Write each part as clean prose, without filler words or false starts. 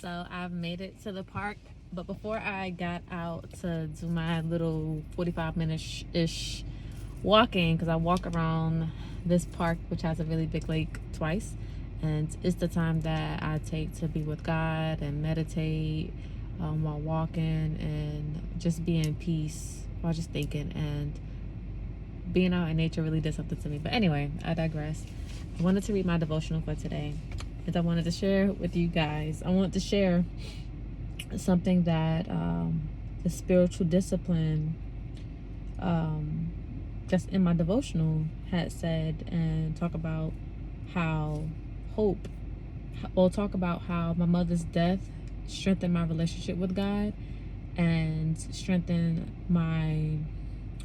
So I've made it to the park, but before I got out to do my little 45-minute-ish walking, because I walk around this park, which has a really big lake, twice, and it's the time that I take to be with God and meditate while walking and just be in peace while just thinking. And being out in nature really did something to me. But anyway, I digress. I wanted to read my devotional for today, and I wanted to share with you guys. I want to share something that the spiritual discipline that's in my devotional had said, and talk about how hope, well, talk about how my mother's death strengthened my relationship with God and strengthened my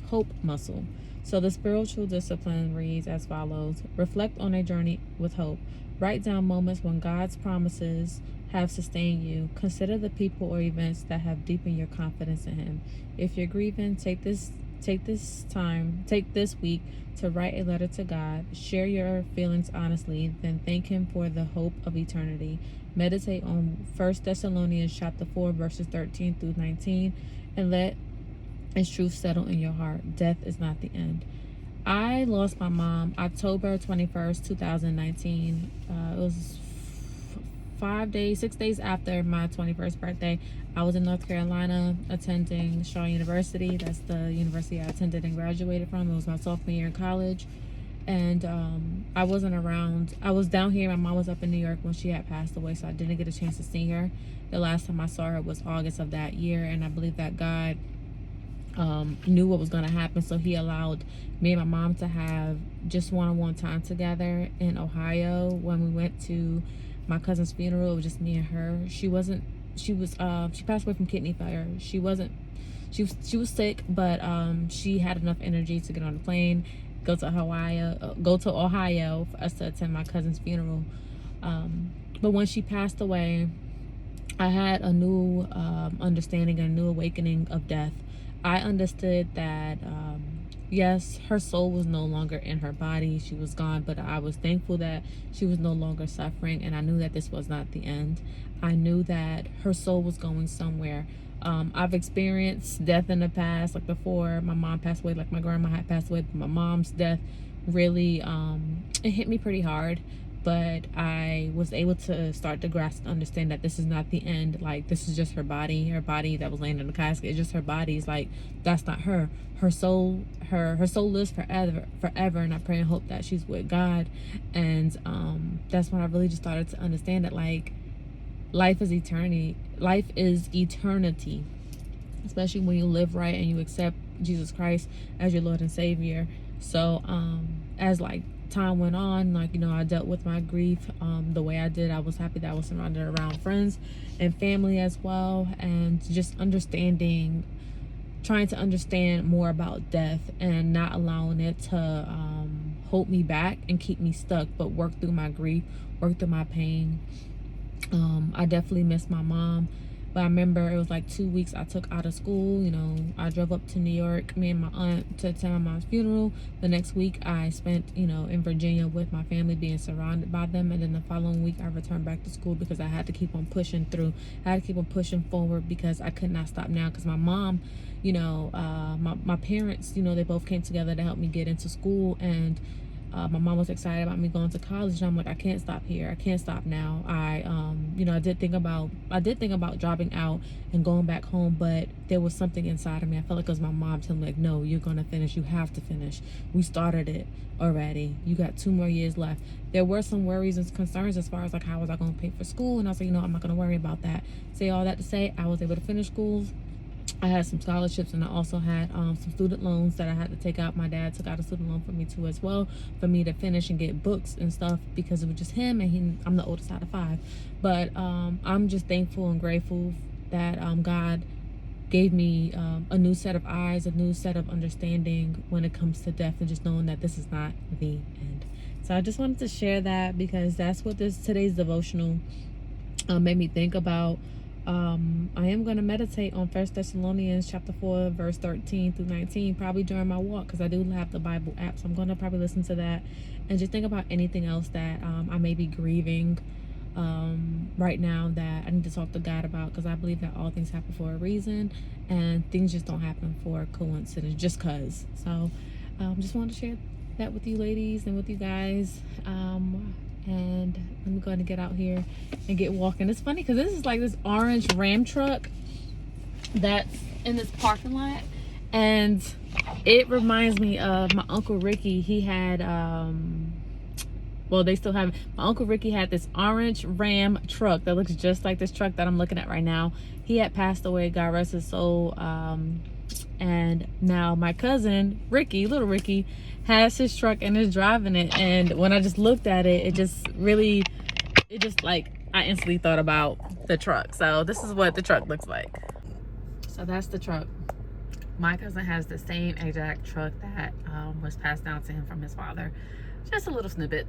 hope muscle. So the spiritual discipline reads as follows: reflect on a journey with hope. Write down moments when God's promises have sustained you. Consider the people or events that have deepened your confidence in Him. If you're grieving, take this week to write a letter to God. Share your feelings honestly, then thank Him for the hope of eternity. Meditate on 1 Thessalonians chapter 4 verses 13 through 19, and let its truth settle in your heart. Death is not the end. I lost my mom October 21st, 2019. It was 6 days after my 21st birthday. I was in North Carolina attending Shaw University. That's the university I attended and graduated from. It was my sophomore year in college. And I wasn't around. I was down here. My mom was up in New York when she had passed away, so I didn't get a chance to see her. The last time I saw her was August of that year, and I believe that God knew what was going to happen, so He allowed me and my mom to have just one-on-one time together in Ohio. When we went to my cousin's funeral, it was just me and her. She passed away from kidney failure. She was sick, but she had enough energy to get on the plane, go to Ohio for us to attend my cousin's funeral. But when she passed away, I had a new understanding, a new awakening of death. I understood that, yes, her soul was no longer in her body. She was gone, but I was thankful that she was no longer suffering, and I knew that this was not the end. I knew that her soul was going somewhere. I've experienced death in the past, like before my mom passed away, like my grandma had passed away, but my mom's death really, it hit me pretty hard. But I was able to start to grasp and understand that this is not the end. Like, this is just her body that was laying in the casket. It's just her body. It's like, that's not her. Her soul lives forever. And I pray and hope that she's with God. And that's when I really just started to understand that, like, life is eternity. Life is eternity, especially when you live right and you accept Jesus Christ as your Lord and Savior. So as like time went on, like, you know, I dealt with my grief the way I did. I was happy that I was surrounded around friends and family as well, and just trying to understand more about death and not allowing it to hold me back and keep me stuck, but work through my grief, work through my pain. I definitely miss my mom. But I remember it was like 2 weeks I took out of school. You know, I drove up to New York, me and my aunt, to attend my mom's funeral. The next week I spent, you know, in Virginia with my family, being surrounded by them. And then the following week I returned back to school because I had to keep on pushing through. I had to keep on pushing forward because I could not stop now. Because my mom, you know, my parents, you know, they both came together to help me get into school. And my mom was excited about me going to college, and I'm like, I can't stop here. I can't stop now. You know, I did think about dropping out and going back home, but there was something inside of me. I felt like it was my mom telling me, like, no, you're gonna finish. You have to finish. We started it already. You got 2 more years left. There were some worries and concerns as far as like, how was I gonna pay for school? And I was like, you know, I'm not gonna worry about that. Say all that to say, I was able to finish school. I had some scholarships, and I also had some student loans that I had to take out. My dad took out a student loan for me too as well, for me to finish and get books and stuff, because it was just him, and I'm the oldest out of 5. But I'm just thankful and grateful that God gave me a new set of eyes, a new set of understanding when it comes to death, and just knowing that this is not the end. So I just wanted to share that, because that's what today's devotional made me think about. I am going to meditate on 1 Thessalonians chapter 4 verse 13 through 19, probably during my walk, because I do have the Bible app, so I'm going to probably listen to that and just think about anything else that I may be grieving right now that I need to talk to God about, because I believe that all things happen for a reason, and things just don't happen for coincidence just cause. So just wanted to share that with you ladies and with you guys. And I'm going to get out here and get walking. It's funny because this is like this orange Ram truck that's in this parking lot, and it reminds me of my Uncle Ricky. He had well, they still have it. My Uncle Ricky had this orange Ram truck that looks just like this truck that I'm looking at right now. He had passed away, God rest his soul. And now my cousin Ricky, little Ricky, has his truck and is driving it. And when I just looked at it, it just like, I instantly thought about the truck. So this is what the truck looks like. So that's the truck. My cousin has the same exact truck that was passed down to him from his father. Just a little snippet.